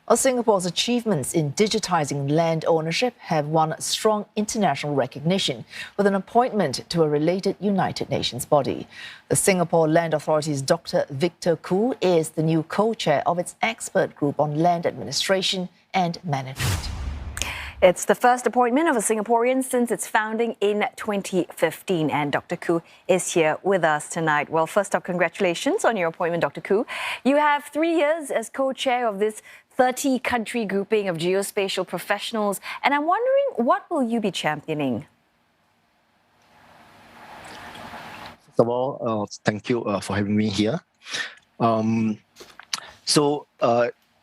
Well, Singapore's achievements in digitising land ownership have won strong international recognition with an appointment to a related United Nations body. The Singapore Land Authority's Dr. Victor Khoo is the new co-chair of its expert group on land administration and management. It's the first appointment of a Singaporean since its founding in 2015, and Dr. Khoo is here with us tonight. Well, first off, congratulations on your appointment, Dr. Khoo. You have 3 years as co-chair of this 30-country grouping of geospatial professionals, and I'm wondering, what will you be championing? First of all, thank you for having me here.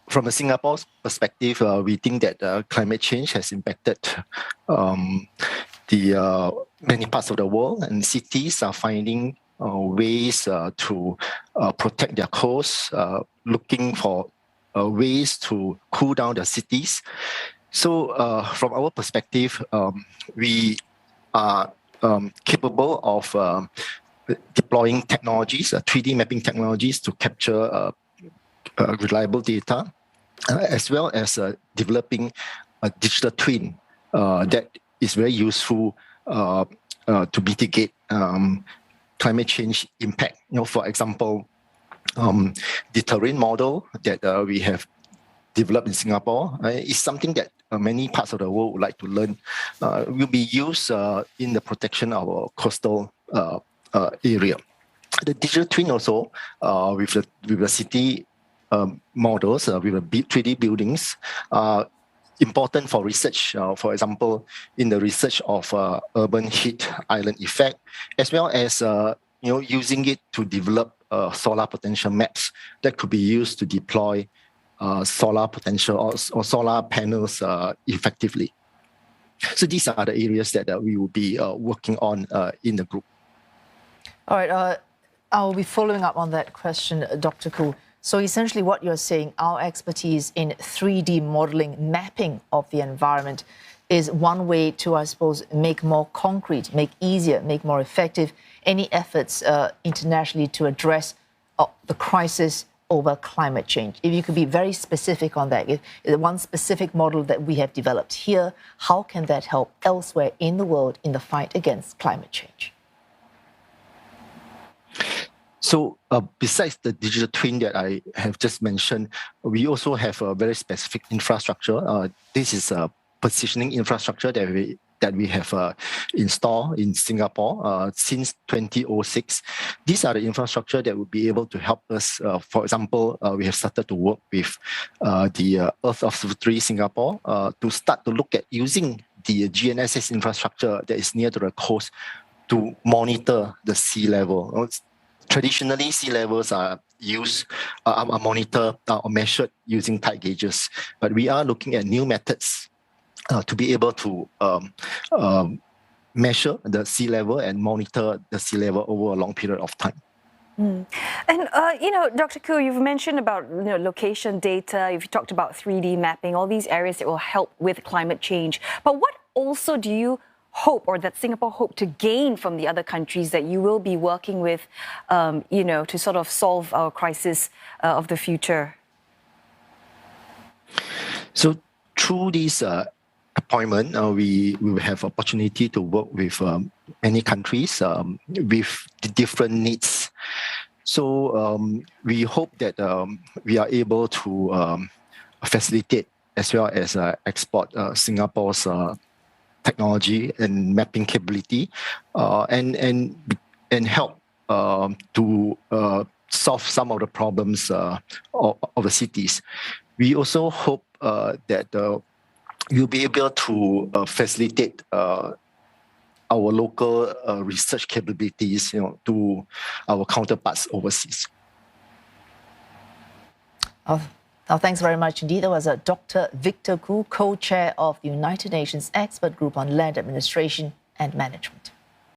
From a Singapore's perspective, we think that climate change has impacted many parts of the world, and cities are finding ways to protect their coasts, looking for ways to cool down the cities. So from our perspective, we are capable of deploying technologies, 3D mapping technologies to capture reliable data, as well as developing a digital twin that is very useful to mitigate climate change impact. For example, the terrain model that we have developed in Singapore is something that many parts of the world would like to learn. Will be used in the protection of our coastal area. The digital twin also, with the city models, with the 3D buildings, important for research. For example, in the research of urban heat island effect, as well as using it to develop solar potential maps that could be used to deploy solar potential or solar panels effectively. So these are the areas that we will be working on in the group. All right, I'll be following up on that question, Dr. Khoo. So essentially what you're saying, our expertise in 3D modelling, mapping of the environment is one way to, I suppose, make more concrete, make easier, make more effective any efforts internationally to address the crisis over climate change. If you could be very specific on that, if one specific model that we have developed here, how can that help elsewhere in the world in the fight against climate change? So besides the digital twin that I have just mentioned, we also have a very specific infrastructure. This is a positioning infrastructure that we have installed in Singapore since 2006. These are the infrastructure that will be able to help us. For example, we have started to work with the Earth Observatory Singapore to start to look at using the GNSS infrastructure that is near to the coast to monitor the sea level. Traditionally, sea levels are monitored or measured using tide gauges, but we are looking at new methods to be able to measure the sea level and monitor the sea level over a long period of time. And, Dr. Khoo, you've mentioned about location data, you've talked about 3D mapping, all these areas that will help with climate change. But what also do you hope, or that Singapore hope to gain from the other countries that you will be working with, to sort of solve our crisis of the future? So through this appointment, we will have opportunity to work with many countries with different needs. So we hope that we are able to facilitate as well as export Singapore's technology and mapping capability, and help to solve some of the problems of the cities. We also hope that we'll be able to facilitate our local research capabilities, to our counterparts overseas. Thanks very much indeed. That was Dr. Victor Khoo, co-chair of the United Nations Expert Group on Land Administration and Management.